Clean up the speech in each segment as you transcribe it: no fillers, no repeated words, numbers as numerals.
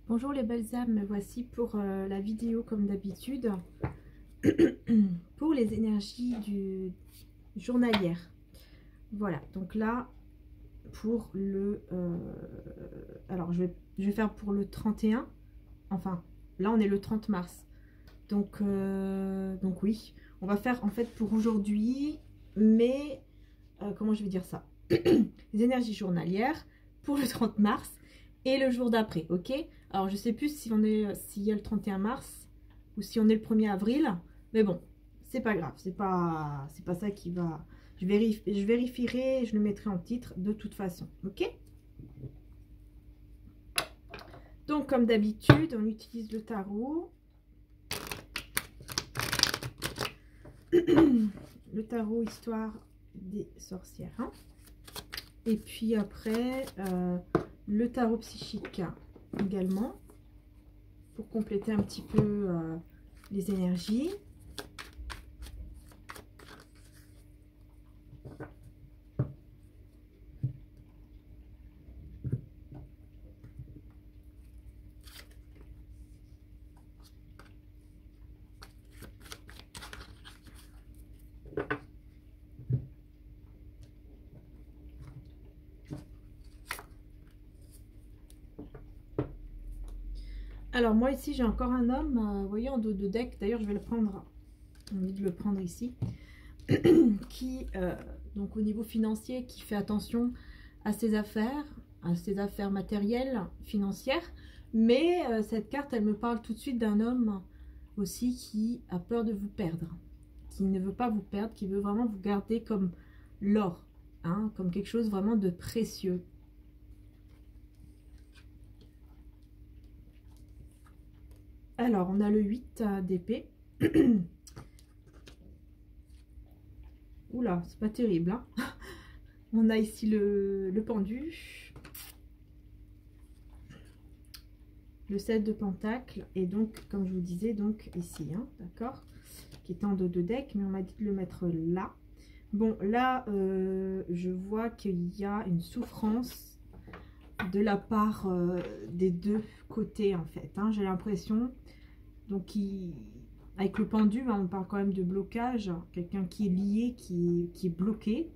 Bonjour les belles âmes, me voici pour la vidéo comme d'habitude pour les énergies journalières. Voilà, donc là pour le alors je vais faire pour le 31, enfin là on est le 30 mars, donc oui, on va faire en fait pour aujourd'hui, mais comment je vais dire ça, les énergies journalières pour le 30 mars et le jour d'après, ok. Alors je sais plus si on est, s'il y a le 31 mars ou si on est le 1er avril, mais bon, c'est pas grave, c'est pas ça qui va, je vérifierai, je le mettrai en titre de toute façon, ok. Donc comme d'habitude on utilise le tarot. Le tarot histoire des sorcières, hein. Et puis après le tarot psychique également, pour compléter un petit peu les énergies. Alors moi ici j'ai encore un homme, vous voyez, en dos de deck, d'ailleurs je vais le prendre, on dit de le prendre ici, qui, donc au niveau financier, qui fait attention à ses affaires matérielles, financières, mais cette carte elle me parle tout de suite d'un homme aussi qui a peur de vous perdre, qui ne veut pas vous perdre, qui veut vraiment vous garder comme l'or, hein, comme quelque chose vraiment de précieux. Alors, on a le 8 d'épée. Oula, c'est pas terrible, hein. On a ici le pendu. Le 7 de pentacle. Et donc, comme je vous disais, donc ici, hein, d'accord, qui est en dos de deck, mais on m'a dit de le mettre là. Bon, là, je vois qu'il y a une souffrance de la part des deux côtés, en fait, hein, j'ai l'impression. Donc, avec le pendu, hein, on parle quand même de blocage. Quelqu'un qui est lié, qui est bloqué.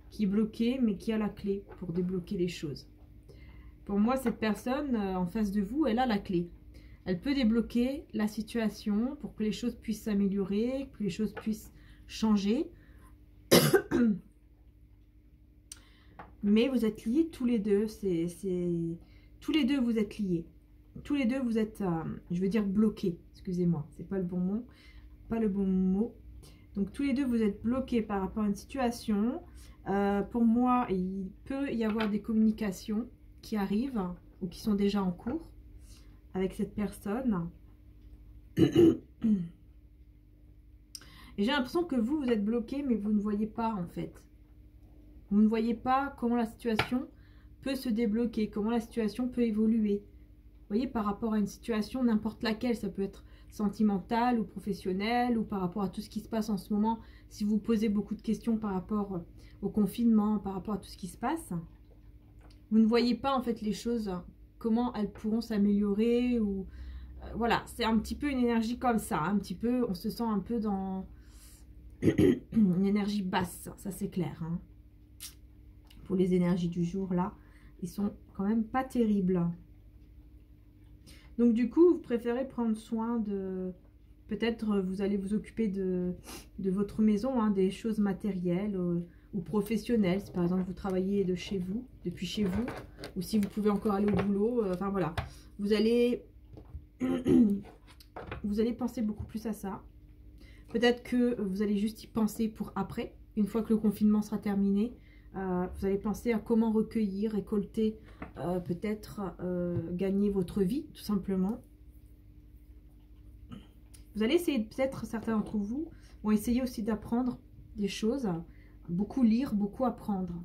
Qui est bloqué, mais qui a la clé pour débloquer les choses. Pour moi, cette personne en face de vous, elle a la clé. Elle peut débloquer la situation pour que les choses puissent s'améliorer, que les choses puissent changer. Mais vous êtes liés tous les deux. Tous les deux, vous êtes liés. Tous les deux, vous êtes, je veux dire, bloqués. Excusez-moi, c'est pas le bon mot. Pas le bon mot. Donc, tous les deux, vous êtes bloqués par rapport à une situation. Pour moi, il peut y avoir des communications qui arrivent ou qui sont déjà en cours avec cette personne. Et j'ai l'impression que vous êtes bloqué, mais vous ne voyez pas, en fait. Vous ne voyez pas comment la situation peut se débloquer, comment la situation peut évoluer. Vous voyez, par rapport à une situation, n'importe laquelle, ça peut être sentimentale ou professionnelle, ou par rapport à tout ce qui se passe en ce moment. Si vous posez beaucoup de questions par rapport au confinement, par rapport à tout ce qui se passe, vous ne voyez pas en fait les choses, comment elles pourront s'améliorer, ou voilà, c'est un petit peu une énergie comme ça, un petit peu, on se sent un peu dans une énergie basse, ça c'est clair, hein. Pour les énergies du jour là, ils sont quand même pas terribles. Donc du coup, vous préférez prendre soin de... Peut-être vous allez vous occuper de votre maison, hein, des choses matérielles ou professionnelles. Si par exemple vous travaillez de chez vous, depuis chez vous, ou si vous pouvez encore aller au boulot, enfin voilà. Vous allez penser beaucoup plus à ça. Peut-être que vous allez juste y penser pour après, une fois que le confinement sera terminé. Vous allez penser à comment recueillir, récolter, peut-être gagner votre vie, tout simplement. Vous allez essayer, peut-être certains d'entre vous vont essayer aussi d'apprendre des choses, beaucoup lire, beaucoup apprendre.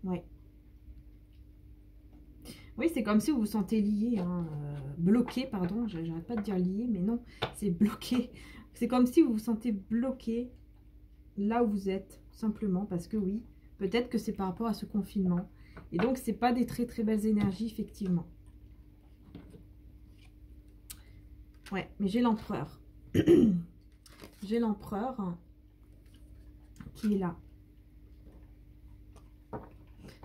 Ouais. Oui, c'est comme si vous vous sentez lié, hein, bloqué, pardon, j'arrête pas de dire lié, mais non, c'est bloqué. C'est comme si vous vous sentez bloqué là où vous êtes, simplement, parce que oui, peut-être que c'est par rapport à ce confinement. Et donc, c'est pas des très très belles énergies, effectivement. Ouais, mais j'ai l'empereur. J'ai l'empereur qui est là.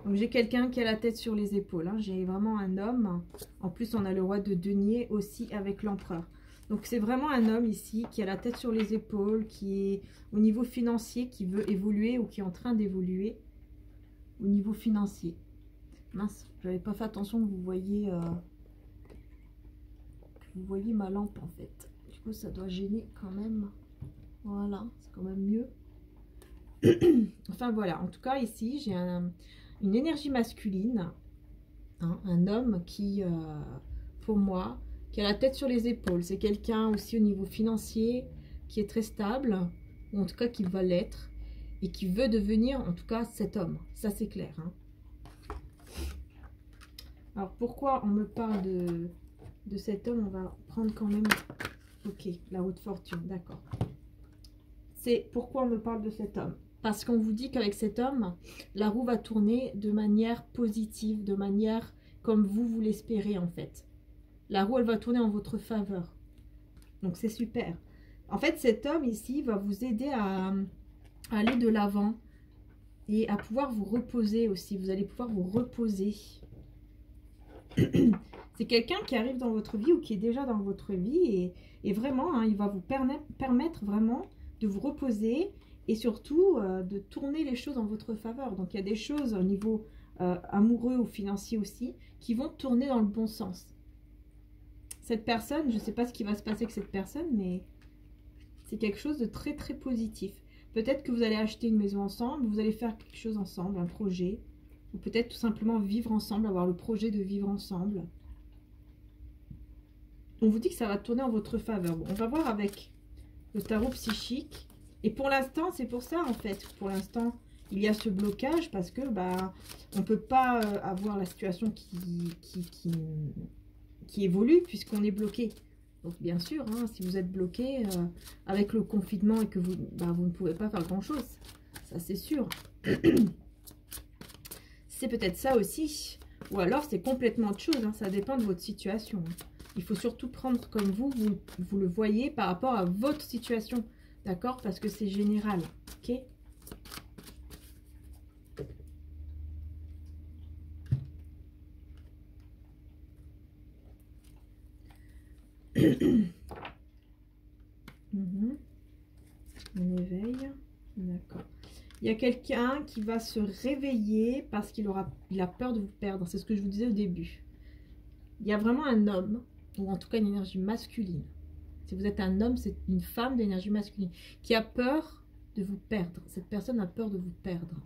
Donc, j'ai quelqu'un qui a la tête sur les épaules. Hein. J'ai vraiment un homme. En plus, on a le roi de denier aussi avec l'empereur. Donc, c'est vraiment un homme ici qui a la tête sur les épaules, qui est au niveau financier, qui veut évoluer ou qui est en train d'évoluer au niveau financier. Mince, j'avais pas fait attention que vous voyez ma lampe en fait. Du coup, ça doit gêner quand même. Voilà, c'est quand même mieux. Enfin, voilà. En tout cas, ici, j'ai une énergie masculine. Hein, un homme qui, pour moi, qui a la tête sur les épaules. C'est quelqu'un aussi au niveau financier qui est très stable, ou en tout cas qui va l'être, et qui veut devenir, en tout cas, cet homme. Ça, c'est clair. Hein. Alors, pourquoi on me parle de cet homme? On va prendre quand même... Ok, la haute fortune, d'accord. C'est pourquoi on me parle de cet homme. Parce qu'on vous dit qu'avec cet homme, la roue va tourner de manière positive, de manière comme vous l'espérez en fait. La roue, elle va tourner en votre faveur. Donc, c'est super. En fait, cet homme ici va vous aider à aller de l'avant et à pouvoir vous reposer aussi. Vous allez pouvoir vous reposer. C'est quelqu'un qui arrive dans votre vie ou qui est déjà dans votre vie et vraiment, hein, il va vous permettre vraiment de vous reposer et surtout de tourner les choses en votre faveur. Donc, il y a des choses au niveau amoureux ou financier aussi qui vont tourner dans le bon sens. Cette personne, je ne sais pas ce qui va se passer avec cette personne, mais c'est quelque chose de très très positif. Peut-être que vous allez acheter une maison ensemble, vous allez faire quelque chose ensemble, un projet, ou peut-être tout simplement vivre ensemble, avoir le projet de vivre ensemble. On vous dit que ça va tourner en votre faveur. Bon, on va voir avec le tarot psychique. Et pour l'instant, c'est pour ça en fait. Pour l'instant, il y a ce blocage parce que bah, on ne peut pas avoir la situation qui évolue puisqu'on est bloqué. Donc bien sûr, hein, si vous êtes bloqué avec le confinement et que vous ne pouvez pas faire grand-chose, ça c'est sûr. C'est peut-être ça aussi. Ou alors c'est complètement autre chose, hein, ça dépend de votre situation. Il faut surtout prendre comme vous le voyez par rapport à votre situation. D'accord? Parce que c'est général. Ok? On éveille. D'accord. Il y a quelqu'un qui va se réveiller parce qu'il a peur de vous perdre. C'est ce que je vous disais au début. Il y a vraiment un homme, ou en tout cas une énergie masculine. Si vous êtes un homme, c'est une femme d'énergie masculine qui a peur de vous perdre. Cette personne a peur de vous perdre.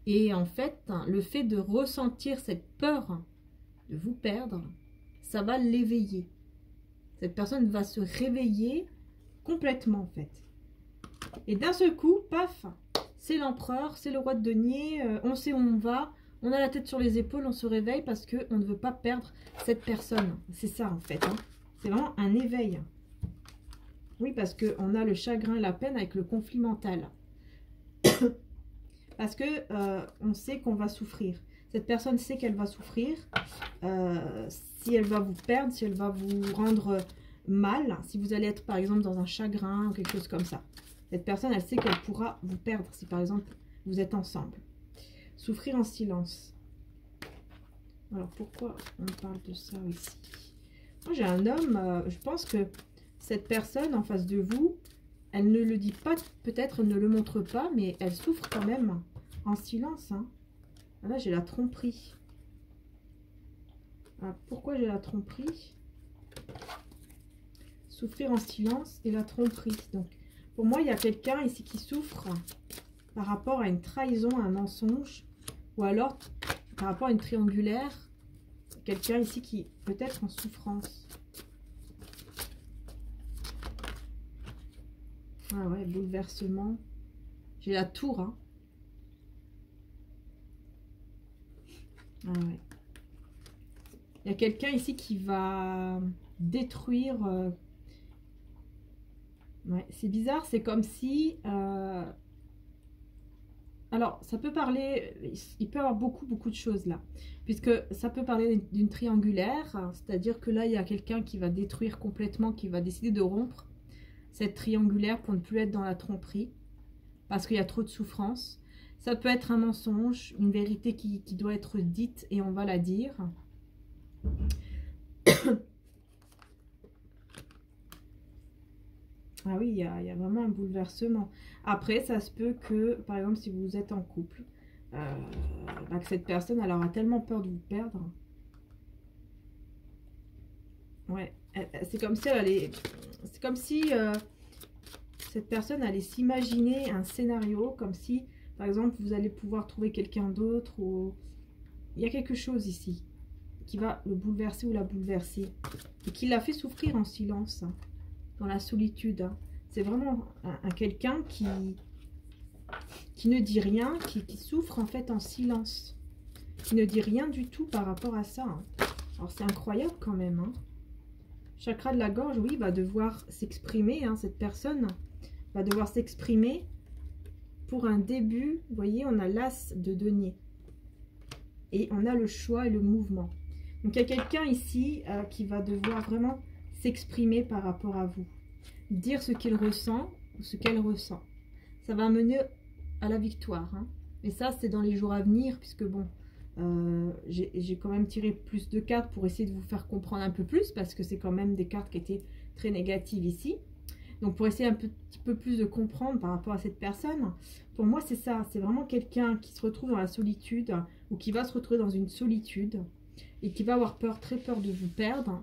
Et en fait, le fait de ressentir cette peur de vous perdre, ça va l'éveiller. Cette personne va se réveiller complètement en fait. Et d'un seul coup, paf, c'est l'empereur, c'est le roi de denier, on sait où on va, on a la tête sur les épaules, on se réveille parce qu'on ne veut pas perdre cette personne. C'est ça en fait. Hein. C'est vraiment un éveil. Oui, parce qu'on a le chagrin et la peine avec le conflit mental. Parce que on sait qu'on va souffrir. Cette personne sait qu'elle va souffrir. Si elle va vous perdre, si elle va vous rendre mal, si vous allez être par exemple dans un chagrin ou quelque chose comme ça. Cette personne, elle sait qu'elle pourra vous perdre si par exemple vous êtes ensemble. Souffrir en silence. Alors pourquoi on parle de ça ici? Moi j'ai un homme, je pense que cette personne en face de vous, elle ne le dit pas, peut-être elle ne le montre pas, mais elle souffre quand même en silence. Hein. Là j'ai la tromperie. Alors, pourquoi j'ai la tromperie? Souffrir en silence et la tromperie. Donc pour moi il y a quelqu'un ici qui souffre par rapport à une trahison, à un mensonge, ou alors par rapport à une triangulaire. Quelqu'un ici qui peut être en souffrance. Ah ouais, bouleversement. J'ai la tour. Hein. Ah ouais. Il y a quelqu'un ici qui va détruire... Ouais, c'est bizarre, c'est comme si... Alors, ça peut parler, il peut y avoir beaucoup de choses là. Puisque ça peut parler d'une triangulaire, c'est-à-dire que là, il y a quelqu'un qui va détruire complètement, qui va décider de rompre cette triangulaire pour ne plus être dans la tromperie, parce qu'il y a trop de souffrance. Ça peut être un mensonge, une vérité qui doit être dite et on va la dire. Ah oui, il y a vraiment un bouleversement. Après, ça se peut que, par exemple, si vous êtes en couple, que cette personne, elle aura tellement peur de vous perdre. Ouais, c'est comme si elle allait... C'est comme si cette personne allait s'imaginer un scénario, comme si, par exemple, vous allez pouvoir trouver quelqu'un d'autre, ou... Il y a quelque chose ici qui va le bouleverser ou la bouleverser, et qui l'a fait souffrir en silence, hein, dans la solitude. Hein. C'est vraiment un quelqu'un qui ne dit rien, qui souffre en fait en silence, qui ne dit rien du tout par rapport à ça. Hein. Alors c'est incroyable quand même. Hein. Chakra de la gorge, oui, va devoir s'exprimer, hein, cette personne va devoir s'exprimer pour un début. Vous voyez, on a l'as de denier. Et on a le choix et le mouvement. Donc, il y a quelqu'un ici qui va devoir vraiment s'exprimer par rapport à vous. Dire ce qu'il ressent ou ce qu'elle ressent. Ça va mener à la victoire. Hein. Et ça, c'est dans les jours à venir, puisque bon, j'ai quand même tiré plus de cartes pour essayer de vous faire comprendre un peu plus, parce que c'est quand même des cartes qui étaient très négatives ici. Donc, pour essayer un petit peu plus de comprendre par rapport à cette personne, pour moi, c'est ça. C'est vraiment quelqu'un qui se retrouve dans la solitude ou qui va se retrouver dans une solitude et qui va avoir peur, très peur de vous perdre,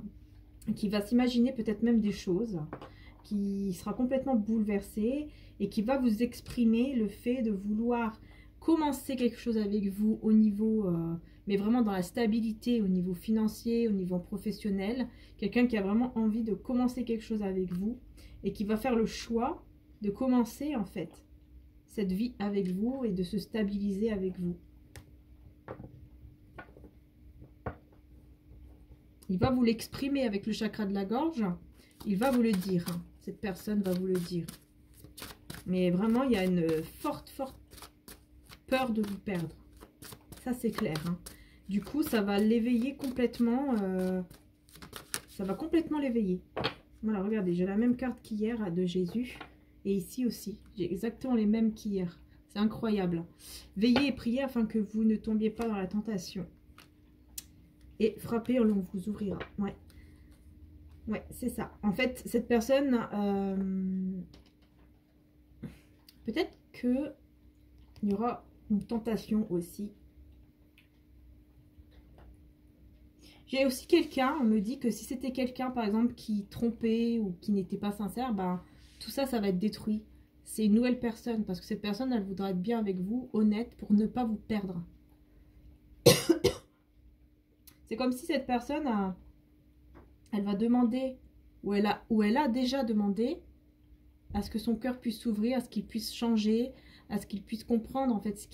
qui va s'imaginer peut-être même des choses, qui sera complètement bouleversé et qui va vous exprimer le fait de vouloir commencer quelque chose avec vous au niveau, mais vraiment dans la stabilité, au niveau financier, au niveau professionnel. Quelqu'un qui a vraiment envie de commencer quelque chose avec vous et qui va faire le choix de commencer en fait cette vie avec vous et de se stabiliser avec vous. Il va vous l'exprimer avec le chakra de la gorge. Il va vous le dire. Hein. Cette personne va vous le dire. Mais vraiment, il y a une forte peur de vous perdre. Ça, c'est clair. Hein. Du coup, ça va l'éveiller complètement. Ça va complètement l'éveiller. Voilà, regardez, j'ai la même carte qu'hier de Jésus. Et ici aussi, j'ai exactement les mêmes qu'hier. C'est incroyable. Veillez et priez afin que vous ne tombiez pas dans la tentation. Et frappez, on vous ouvrira. Ouais. Ouais, c'est ça. En fait, cette personne, peut-être que il y aura une tentation aussi. J'ai aussi quelqu'un, on me dit que si c'était quelqu'un, par exemple, qui trompait ou qui n'était pas sincère, ben, tout ça, ça va être détruit. C'est une nouvelle personne, parce que cette personne, elle voudra être bien avec vous, honnête, pour ne pas vous perdre. C'est comme si cette personne, elle va demander, ou elle a déjà demandé, à ce que son cœur puisse s'ouvrir, à ce qu'il puisse changer, à ce qu'il puisse comprendre, en fait,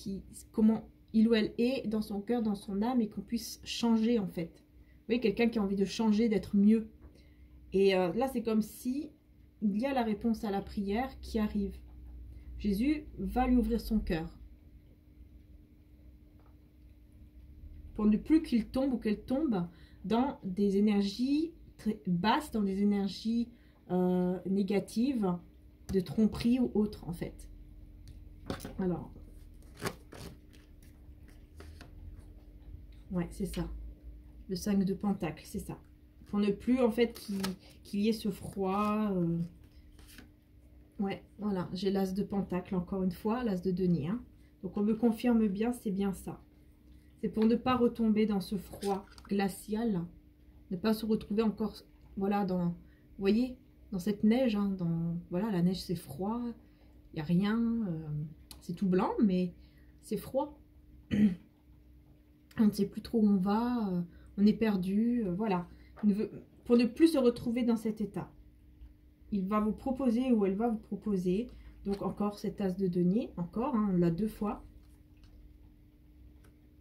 comment il ou elle est dans son cœur, dans son âme, et qu'on puisse changer, en fait. Vous voyez, quelqu'un qui a envie de changer, d'être mieux. Et là, c'est comme si il y a la réponse à la prière qui arrive. Jésus va lui ouvrir son cœur. Pour ne plus qu'il tombe ou qu'elle tombe dans des énergies très basses, dans des énergies négatives, de tromperie ou autre, en fait. Alors, ouais, c'est ça. Le 5 de Pentacle, c'est ça. Pour ne plus, en fait, qu'il y ait ce froid. Ouais, voilà, j'ai l'as de Pentacle, encore une fois, l'as de denier. Hein. Donc, on me confirme bien, c'est bien ça. C'est pour ne pas retomber dans ce froid glacial. Ne pas se retrouver encore, voilà, dans, vous voyez, dans cette neige. Hein, voilà, la neige, c'est froid. Il n'y a rien. C'est tout blanc, mais c'est froid. On ne sait plus trop où on va. On est perdu. Voilà. Pour ne plus se retrouver dans cet état. Il va vous proposer ou elle va vous proposer. Donc, encore cet as de denier. Encore, hein, on l'a 2 fois.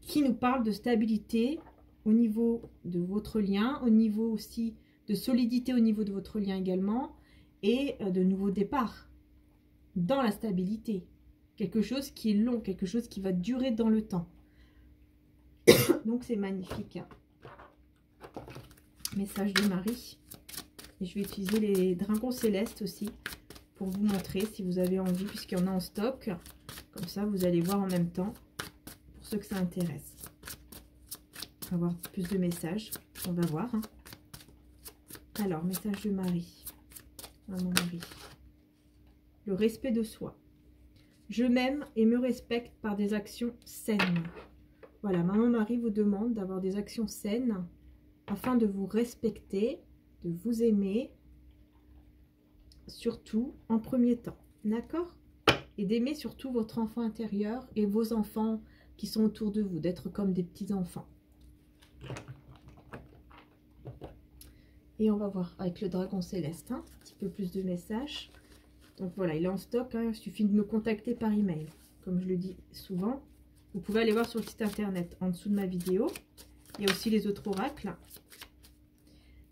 Qui nous parle de stabilité au niveau de votre lien. Au niveau aussi de solidité au niveau de votre lien également. Et de nouveaux départs. Dans la stabilité. quelque chose qui est long, quelque chose qui va durer dans le temps. Donc c'est magnifique. Message de Marie. Et je vais utiliser les dragons célestes aussi pour vous montrer si vous avez envie, puisqu'il y en a en stock. Comme ça, vous allez voir en même temps, pour ceux que ça intéresse. On va avoir plus de messages. On va voir. Hein. Alors, message de Marie. Maman Marie. Le respect de soi. Je m'aime et me respecte par des actions saines. Voilà, Maman Marie vous demande d'avoir des actions saines afin de vous respecter, de vous aimer, surtout en premier temps. D'accord? Et d'aimer surtout votre enfant intérieur et vos enfants qui sont autour de vous, d'être comme des petits-enfants. Et on va voir avec le dragon céleste, hein, un petit peu plus de messages. Donc voilà, il est en stock, hein, il suffit de me contacter par email. Comme je le dis souvent, vous pouvez aller voir sur le site internet en dessous de ma vidéo. Il y a aussi les autres oracles.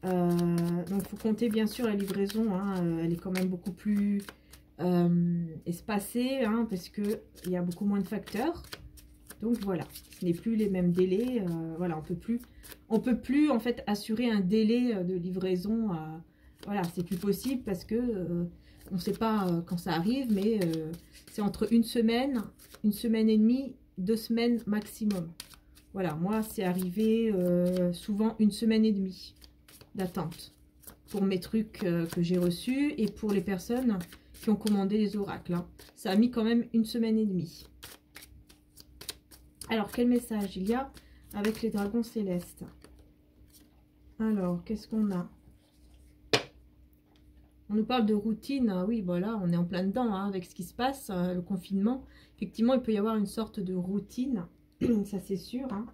Donc il faut compter bien sûr la livraison, hein, elle est quand même beaucoup plus espacée, hein, parce qu'il y a beaucoup moins de facteurs. Donc voilà, ce n'est plus les mêmes délais. Voilà, on peut plus en fait assurer un délai de livraison. Voilà, c'est plus possible parce que on ne sait pas quand ça arrive, mais c'est entre une semaine et demie, 2 semaines maximum. Voilà, moi c'est arrivé souvent 1 semaine et demie d'attente pour mes trucs que j'ai reçus et pour les personnes qui ont commandé les oracles. Hein. Ça a mis quand même 1 semaine et demie. Alors, quel message il y a avec les dragons célestes? Alors, qu'est-ce qu'on a? On nous parle de routine. Oui, voilà, on est en plein dedans hein, avec ce qui se passe, le confinement. Effectivement, il peut y avoir une sorte de routine, ça c'est sûr. Hein.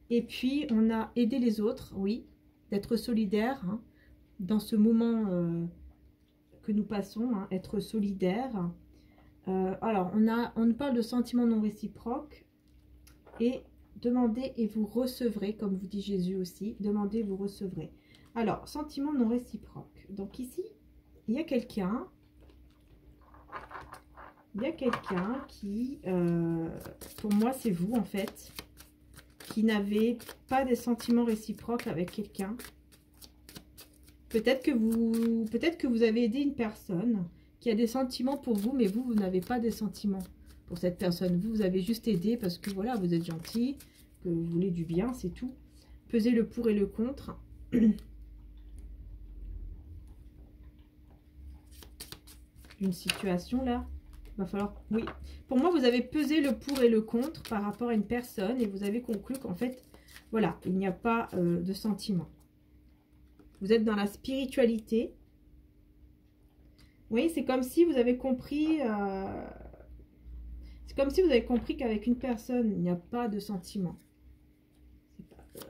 Et puis, on a aidé les autres, oui, d'être solidaire hein, dans ce moment que nous passons, hein, être solidaire. Alors, on nous parle de sentiments non réciproques. Et demandez et vous recevrez, comme vous dit Jésus aussi. Demandez et vous recevrez. Alors, sentiment non réciproque. Donc ici, il y a quelqu'un qui, pour moi c'est vous en fait, qui n'avez pas des sentiments réciproques avec quelqu'un. Peut-être que vous avez aidé une personne qui a des sentiments pour vous, mais vous n'avez pas des sentiments pour cette personne. Vous avez juste aidé parce que voilà, vous êtes gentil, que vous voulez du bien, c'est tout. Pesez le pour et le contre. Une situation là, il va falloir... Oui, pour moi, vous avez pesé le pour et le contre par rapport à une personne et vous avez conclu qu'en fait, voilà, il n'y a pas de sentiment. Vous êtes dans la spiritualité. Oui, c'est comme si vous avez compris... C'est comme si vous avez compris qu'avec une personne, il n'y a pas de sentiment.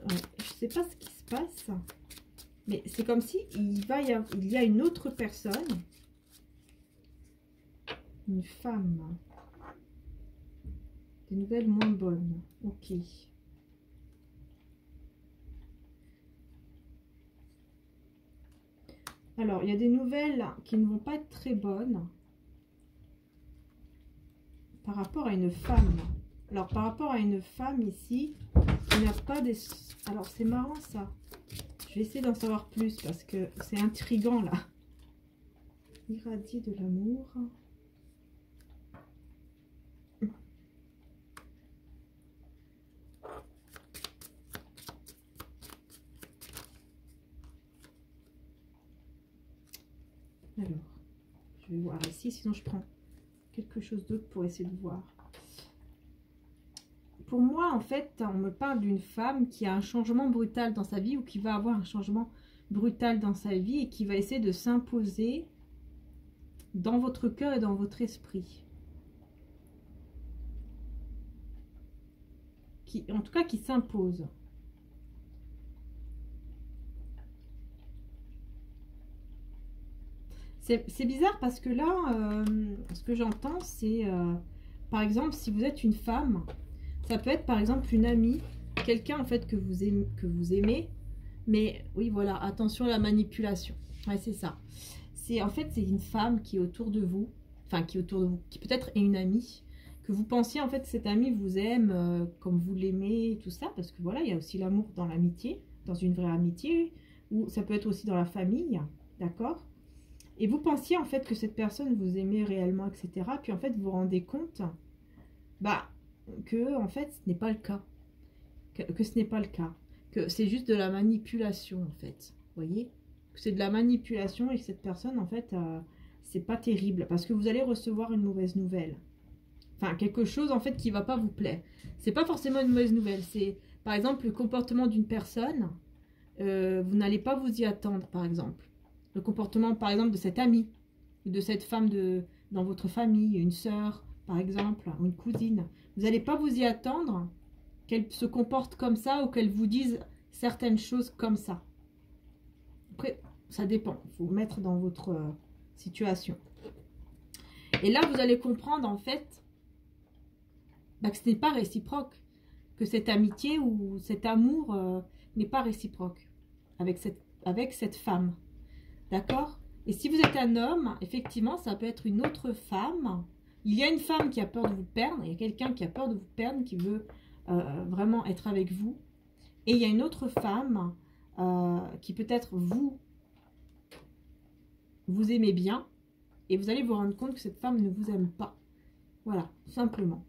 Je ne sais pas ce qui se passe, mais c'est comme si il y a une autre personne, une femme, des nouvelles moins bonnes. Ok. Alors, il y a des nouvelles qui ne vont pas être très bonnes. Par rapport à une femme. Alors, par rapport à une femme ici, il n'y a pas des... Alors, c'est marrant ça. Je vais essayer d'en savoir plus parce que c'est intriguant là. Irradie de l'amour. Alors, je vais voir ici, sinon je prends quelque chose d'autre pour essayer de voir. Pour moi, en fait, on me parle d'une femme qui a un changement brutal dans sa vie ou qui va avoir un changement brutal dans sa vie et qui va essayer de s'imposer dans votre cœur et dans votre esprit. En tout cas, qui s'impose. C'est bizarre parce que là, ce que j'entends, c'est, par exemple, si vous êtes une femme, ça peut être par exemple une amie, quelqu'un en fait que vous aimez, mais oui, voilà, attention à la manipulation. Ouais, c'est ça. En fait, c'est une femme qui est autour de vous, enfin qui est autour de vous, qui peut-être est une amie, que vous pensiez en fait que cette amie vous aime comme vous l'aimez, tout ça, parce que voilà, il y a aussi l'amour dans l'amitié, dans une vraie amitié, ou ça peut être aussi dans la famille, d'accord? Et vous pensiez en fait que cette personne vous aimait réellement, etc. Puis en fait, vous vous rendez compte bah, que en fait, ce n'est pas le cas. Que ce n'est pas le cas. Que c'est juste de la manipulation, en fait. Vous voyez? Que c'est de la manipulation et que cette personne, en fait, c'est pas terrible. Parce que vous allez recevoir une mauvaise nouvelle. Enfin, quelque chose, en fait, qui va pas vous plaire. C'est pas forcément une mauvaise nouvelle. C'est, par exemple, le comportement d'une personne. Vous n'allez pas vous y attendre, par exemple. Le comportement, par exemple, de cette amie. Ou de cette femme dans votre famille. Une sœur, par exemple. Ou une cousine. Vous n'allez pas vous y attendre qu'elle se comporte comme ça ou qu'elle vous dise certaines choses comme ça. Après, ça dépend. Il faut vous mettre dans votre situation. Et là, vous allez comprendre, en fait, bah, que ce n'est pas réciproque. Que cette amitié ou cet amour n'est pas réciproque avec cette femme. D'accord? Et si vous êtes un homme, effectivement, ça peut être une autre femme. Il y a une femme qui a peur de vous perdre. Il y a quelqu'un qui a peur de vous perdre, qui veut vraiment être avec vous. Et il y a une autre femme qui peut-être vous aimez bien. Et vous allez vous rendre compte que cette femme ne vous aime pas. Voilà, simplement.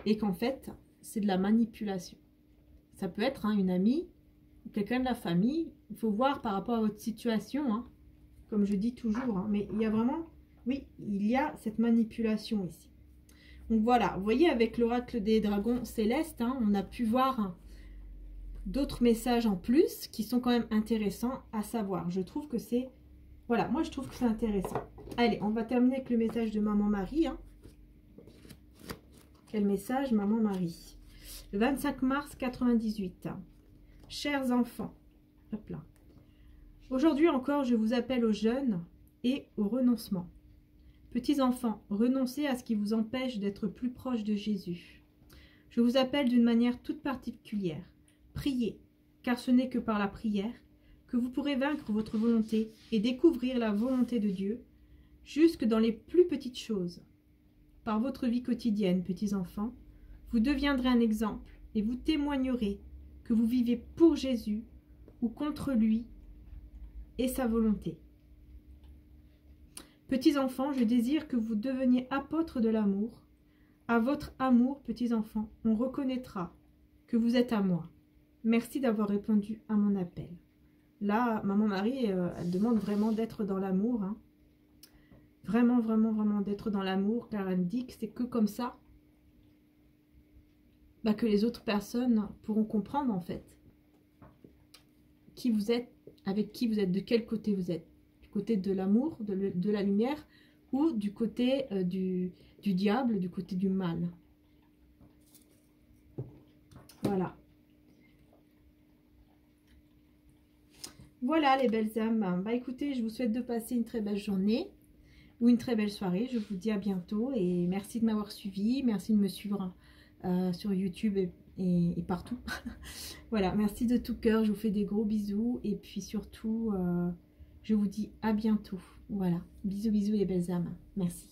Et qu'en fait, c'est de la manipulation. Ça peut être une amie, quelqu'un de la famille. Il faut voir par rapport à votre situation, hein, comme je dis toujours. Hein, mais il y a vraiment, oui, il y a cette manipulation ici. Donc voilà, vous voyez avec l'oracle des dragons célestes, hein, on a pu voir d'autres messages en plus qui sont quand même intéressants à savoir. Je trouve que c'est, voilà, moi je trouve que c'est intéressant. Allez, on va terminer avec le message de Maman Marie. Hein. Quel message, Maman Marie? Le 25 mars 98. Chers enfants, hop là. Aujourd'hui encore, je vous appelle au jeûne et au renoncement. Petits enfants, renoncez à ce qui vous empêche d'être plus proche de Jésus. Je vous appelle d'une manière toute particulière. Priez, car ce n'est que par la prière que vous pourrez vaincre votre volonté et découvrir la volonté de Dieu, jusque dans les plus petites choses. Par votre vie quotidienne, petits enfants, vous deviendrez un exemple et vous témoignerez que vous vivez pour Jésus ou contre lui et sa volonté. Petits enfants, je désire que vous deveniez apôtres de l'amour. À votre amour, petits enfants, on reconnaîtra que vous êtes à moi. Merci d'avoir répondu à mon appel. Là, Maman Marie, elle demande vraiment d'être dans l'amour. Hein. Vraiment, vraiment, vraiment d'être dans l'amour, car elle dit que c'est que comme ça bah, que les autres personnes pourront comprendre en fait qui vous êtes, avec qui vous êtes, de quel côté vous êtes. Du côté de l'amour, de la lumière, ou du côté du diable, du côté du mal. Voilà. Voilà les belles âmes. Bah écoutez, je vous souhaite de passer une très belle journée ou une très belle soirée. Je vous dis à bientôt et merci de m'avoir suivi. Merci de me suivre sur YouTube et partout. Voilà, merci de tout cœur. Je vous fais des gros bisous et puis surtout, je vous dis à bientôt. Voilà, bisous, bisous les belles âmes. Merci.